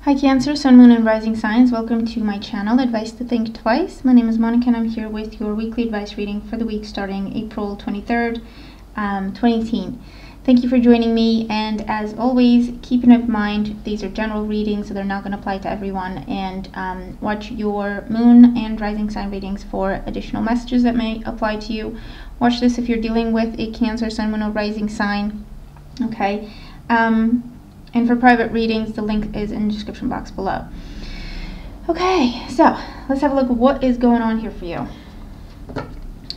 Hi Cancer, Sun, Moon and Rising Signs. Welcome to my channel, Advice to Think Twice. My name is Monica and I'm here with your weekly advice reading for the week starting April 23rd, 2018. Thank you for joining me, and as always, keep in mind these are general readings, so they're not going to apply to everyone, and watch your Moon and Rising Sign readings for additional messages that may apply to you. Watch this if you're dealing with a Cancer, Sun, Moon or Rising sign. Okay. And for private readings, the link is in the description box below. Okay, so let's have a look at what is going on here for you.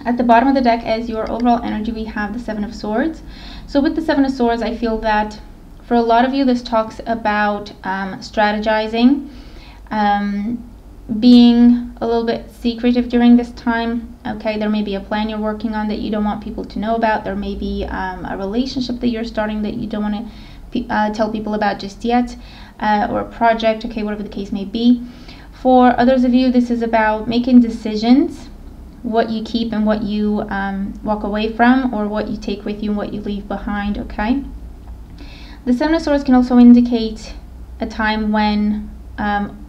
At the bottom of the deck as your overall energy, we have the Seven of Swords. So with the Seven of Swords, I feel that for a lot of you, this talks about strategizing, being a little bit secretive during this time. Okay, there may be a plan you're working on that you don't want people to know about. There may be a relationship that you're starting that you don't want to tell people about just yet, or a project, okay, whatever the case may be. For others of you, this is about making decisions, what you keep and what you walk away from, or what you take with you and what you leave behind. Okay, the Seven of Swords can also indicate a time when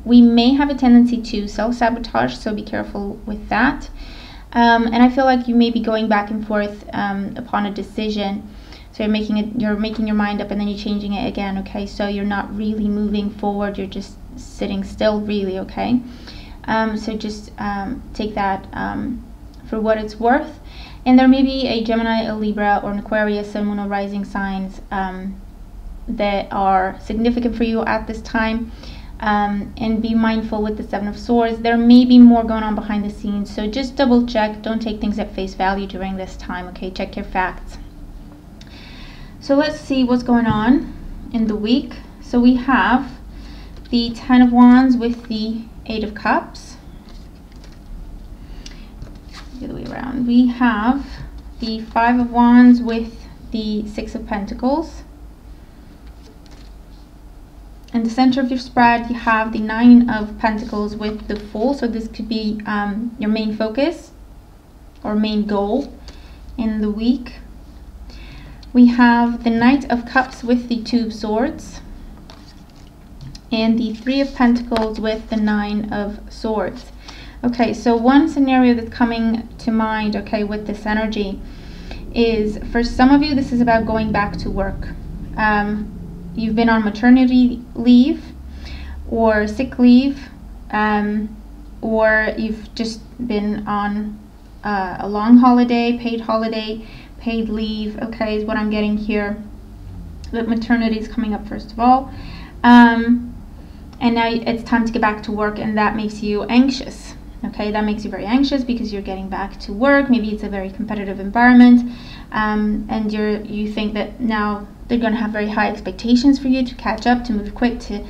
we may have a tendency to self-sabotage, so be careful with that. And I feel like you may be going back and forth upon a decision. So you're making your mind up and then you're changing it again, okay? So you're not really moving forward, you're just sitting still, really, okay? So just take that for what it's worth. And there may be a Gemini, a Libra, or an Aquarius, Sun, Moon, or Rising signs that are significant for you at this time. And be mindful with the Seven of Swords. There may be more going on behind the scenes, so just double check. Don't take things at face value during this time, okay? Check your facts. So let's see what's going on in the week. So we have the Ten of Wands with the Eight of Cups. The other way around. We have the Five of Wands with the Six of Pentacles. In the center of your spread, you have the Nine of Pentacles with the Fool. So this could be your main focus or main goal in the week. We have the Knight of Cups with the Two of Swords, and the Three of Pentacles with the Nine of Swords. Okay, so one scenario that's coming to mind, okay, with this energy is, for some of you, this is about going back to work. You've been on maternity leave or sick leave, or you've just been on a long holiday, paid leave, okay, is what I'm getting here. But maternity is coming up first of all, and now it's time to get back to work, and that makes you anxious. Okay, that makes you very anxious because you're getting back to work. Maybe it's a very competitive environment, and you think that now they're going to have very high expectations for you to catch up, to move quick, to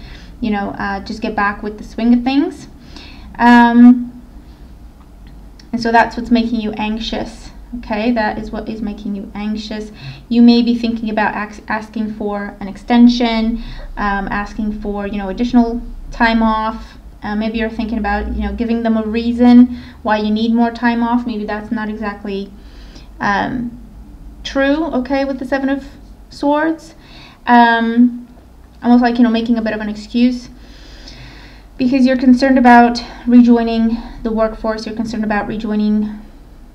just get back with the swing of things, and so that's what's making you anxious. Okay, that is what is making you anxious. You may be thinking about asking for an extension, asking for additional time off. Maybe you're thinking about giving them a reason why you need more time off. Maybe that's not exactly true. Okay, with the Seven of Swords, almost like making a bit of an excuse because you're concerned about rejoining the workforce. You're concerned about rejoining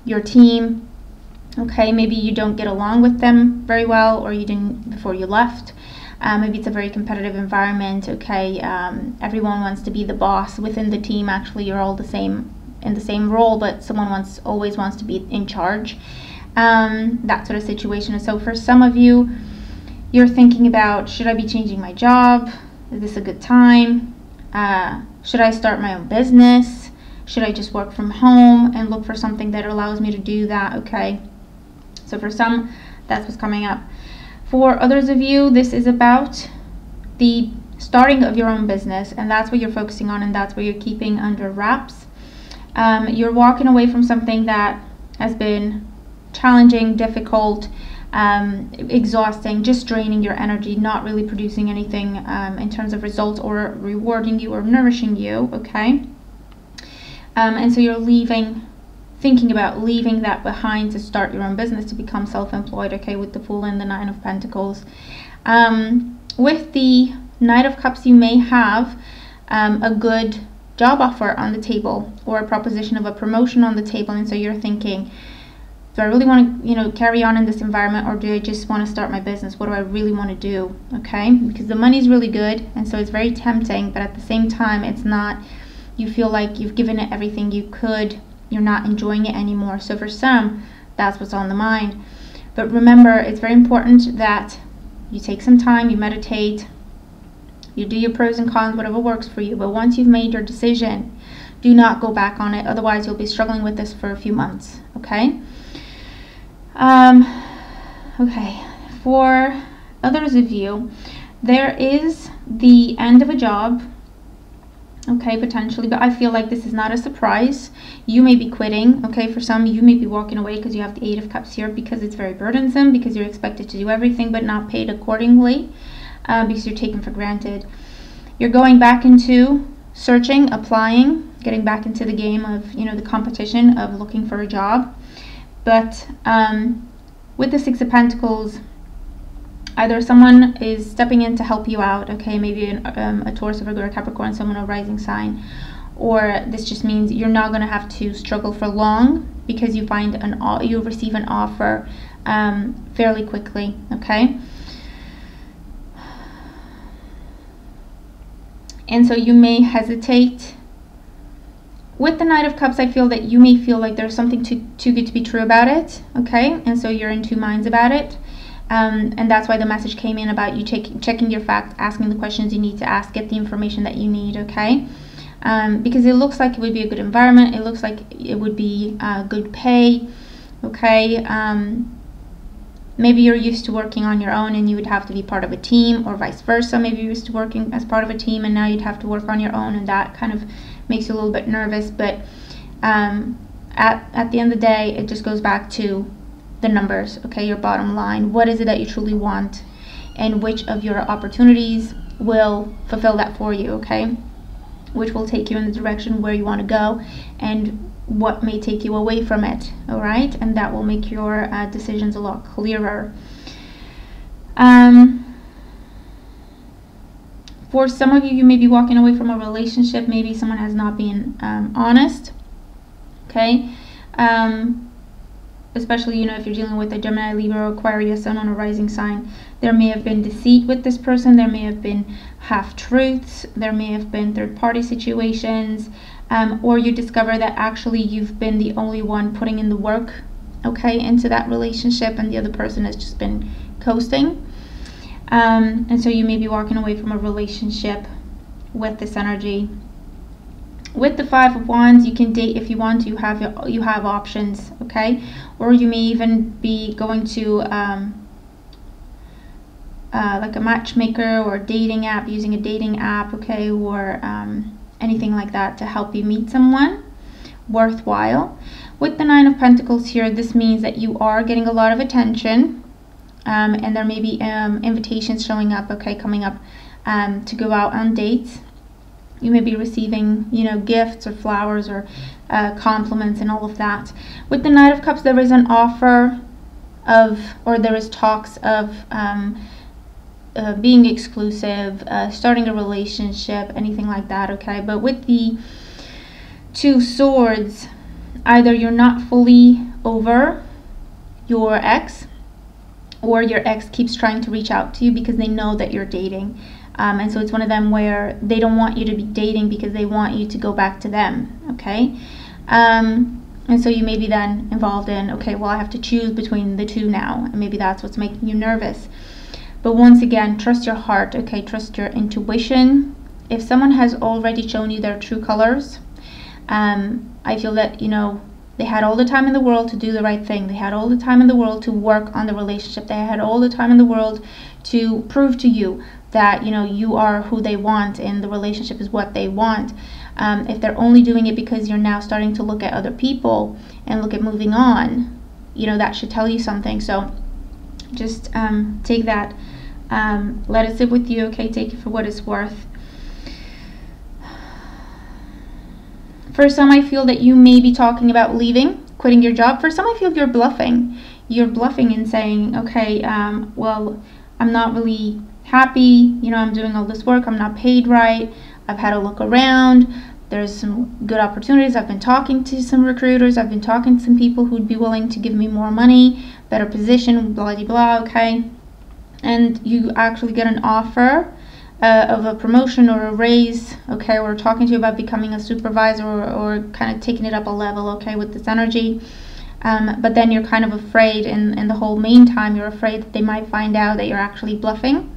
your team. Okay, maybe you don't get along with them very well, or you didn't before you left. Maybe it's a very competitive environment. Okay, everyone wants to be the boss within the team. Actually, you're all in the same role, but someone always wants to be in charge. That sort of situation. So for some of you, you're thinking about, should I be changing my job? Is this a good time? Should I start my own business? Should I just work from home and look for something that allows me to do that? Okay, so for some, that's what's coming up. For others of you, this is about the starting of your own business, and that's what you're focusing on, and that's what you're keeping under wraps. You're walking away from something that has been challenging, difficult, exhausting, just draining your energy, not really producing anything in terms of results or rewarding you or nourishing you. Okay. And so you're thinking about leaving that behind to start your own business, to become self-employed, okay, with the Fool and the Nine of Pentacles. With the Knight of Cups, you may have a good job offer on the table, or a proposition of a promotion on the table, and so you're thinking, do I really want to, carry on in this environment, or do I just want to start my business? What do I really want to do? Okay, because the money's really good, and so it's very tempting, but at the same time, it's not, you feel like you've given it everything you could, you're not enjoying it anymore. So for some, that's what's on the mind. But remember, it's very important that you take some time, you meditate, you do your pros and cons, whatever works for you. But once you've made your decision, do not go back on it. Otherwise, you'll be struggling with this for a few months. Okay. Okay. For others of you, there is the end of a job. Okay, potentially, but I feel like this is not a surprise. You may be quitting. Okay, for some, you may be walking away because you have the Eight of Cups here, because it's very burdensome, because you're expected to do everything but not paid accordingly, because you're taken for granted. You're going back into searching, applying, getting back into the game of, the competition of looking for a job. But with the Six of Pentacles, either someone is stepping in to help you out, okay, maybe a Taurus, a Virgo, or Capricorn, someone of rising sign, or this just means you're not going to have to struggle for long, because you find you receive an offer fairly quickly, okay. And so you may hesitate. With the Knight of Cups, I feel that you may feel like there's something too good to be true about it, okay, and so you're in two minds about it. And that's why the message came in about you checking your facts, asking the questions you need to ask, get the information that you need, okay? Because it looks like it would be a good environment. It looks like it would be good pay, okay? Maybe you're used to working on your own and you would have to be part of a team, or vice versa. Maybe you're used to working as part of a team and now you'd have to work on your own, and that kind of makes you a little bit nervous. But at the end of the day, it just goes back to the numbers, okay, your bottom line. What is it that you truly want, and which of your opportunities will fulfill that for you, okay? Which will take you in the direction where you want to go, and what may take you away from it, all right? And that will make your decisions a lot clearer. For some of you, you may be walking away from a relationship. Maybe someone has not been honest, okay? Especially, if you're dealing with a Gemini, Libra, Aquarius, Sun on a rising sign, there may have been deceit with this person. There may have been half-truths. There may have been third-party situations. Or you discover that actually you've been the only one putting in the work, okay, into that relationship, and the other person has just been coasting. And so you may be walking away from a relationship with this energy. With the Five of Wands, you can date if you want to. You have options, okay? Or you may even be going to like a matchmaker or a dating app, using a dating app, okay, or anything like that to help you meet someone worthwhile. With the Nine of Pentacles here, this means that you are getting a lot of attention, and there may be invitations showing up, okay, coming up to go out on dates. You may be receiving, gifts or flowers or compliments and all of that. With the Knight of Cups, there is an offer of, or there is talks of being exclusive, starting a relationship, anything like that, okay? But with the Two Swords, either you're not fully over your ex, or your ex keeps trying to reach out to you because they know that you're dating. And so it's one of them where they don't want you to be dating because they want you to go back to them, okay? And so you may be then involved in, okay, well, I have to choose between the two now, and maybe that's what's making you nervous. But once again, trust your heart, okay? Trust your intuition. If someone has already shown you their true colors, I feel that, they had all the time in the world to do the right thing. They had all the time in the world to work on the relationship. They had all the time in the world to prove to you that, you are who they want and the relationship is what they want. If they're only doing it because you're now starting to look at other people and look at moving on, that should tell you something. So just take that, let it sit with you, okay? Take it for what it's worth. For some, I feel that you may be talking about leaving, quitting your job. For some, I feel you're bluffing. You're bluffing and saying, okay, well, I'm not really happy, you know, I'm doing all this work, I'm not paid right, I've had a look around, there's some good opportunities, I've been talking to some recruiters, I've been talking to some people who'd be willing to give me more money, better position, blah blah blah, okay? And you actually get an offer of a promotion or a raise, okay? We're talking to you about becoming a supervisor or kind of taking it up a level, okay, with this energy. But then you're kind of afraid, and the whole meantime, you're afraid that they might find out that you're actually bluffing.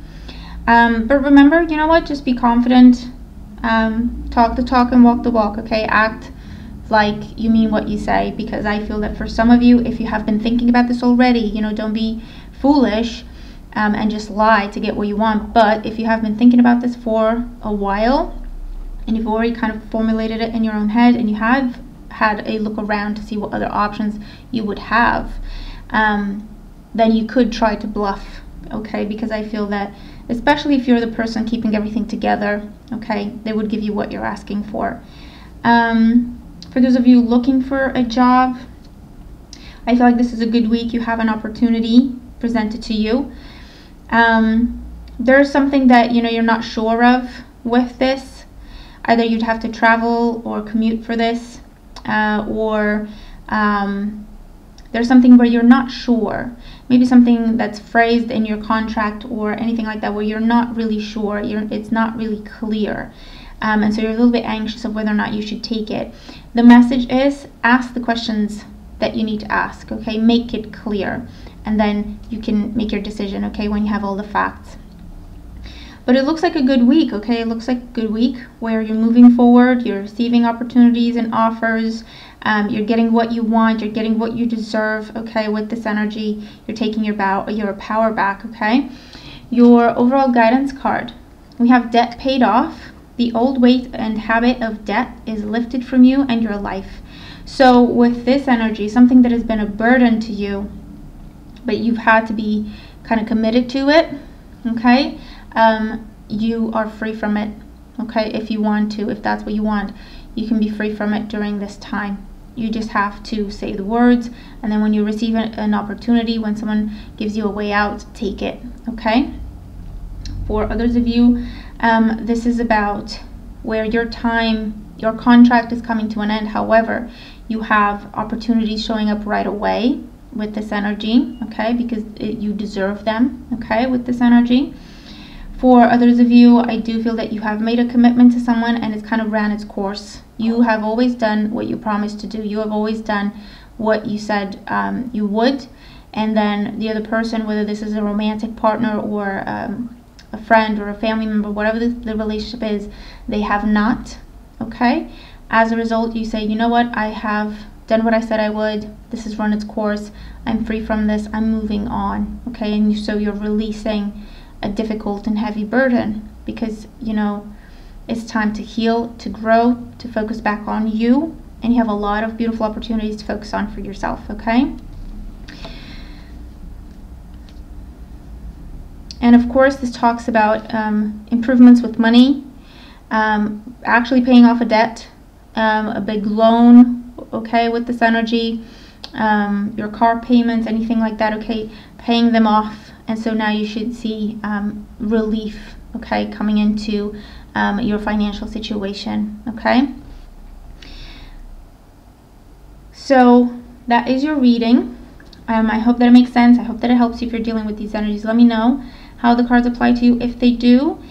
But remember, you know what? Just be confident. Talk the talk and walk the walk, okay? Act like you mean what you say, because I feel that for some of you, if you have been thinking about this already, you know, don't be foolish and just lie to get what you want. But if you have been thinking about this for a while and you've already kind of formulated it in your own head and you have had a look around to see what other options you would have, then you could try to bluff, okay? Because I feel that, especially if you're the person keeping everything together, okay, they would give you what you're asking for. For those of you looking for a job, I feel like this is a good week. You have an opportunity presented to you. There's something that, you know, you're not sure of with this. Either you'd have to travel or commute for this, or there's something where you're not sure. Maybe something that's phrased in your contract or anything like that where you're not really sure, it's not really clear. And so you're a little bit anxious of whether or not you should take it. The message is, ask the questions that you need to ask, okay? Make it clear, and then you can make your decision, okay, when you have all the facts. But it looks like a good week, okay? It looks like a good week where you're moving forward, you're receiving opportunities and offers, you're getting what you want, you're getting what you deserve, okay? With this energy, you're taking your power back, okay? Your overall guidance card, we have debt paid off. The old weight and habit of debt is lifted from you and your life. So with this energy, something that has been a burden to you, but you've had to be kind of committed to it, okay? You are free from it, okay? If you want to, if that's what you want, you can be free from it during this time. You just have to say the words, and then when you receive an opportunity, when someone gives you a way out, take it, okay? For others of you, this is about where your contract is coming to an end. However, you have opportunities showing up right away with this energy, okay? Because you deserve them, okay, with this energy. For others of you, I do feel that you have made a commitment to someone and it's kind of ran its course. You have always done what you promised to do. You have always done what you said you would. And then the other person, whether this is a romantic partner or a friend or a family member, whatever the relationship is, they have not, okay? As a result, you say, you know what, I have done what I said I would. This has run its course. I'm free from this. I'm moving on, okay? And so you're releasing a difficult and heavy burden because, you know, it's time to heal, to grow, to focus back on you, and you have a lot of beautiful opportunities to focus on for yourself, okay? And of course, this talks about improvements with money, actually paying off a debt, a big loan, okay, with this energy, your car payments, anything like that, okay, paying them off. And so now you should see relief, okay, coming into your financial situation, okay? So that is your reading. I hope that it makes sense. I hope that it helps you if you're dealing with these energies. Let me know how the cards apply to you if they do.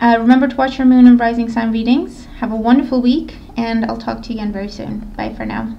Remember to watch your moon and rising sign readings. Have a wonderful week, and I'll talk to you again very soon. Bye for now.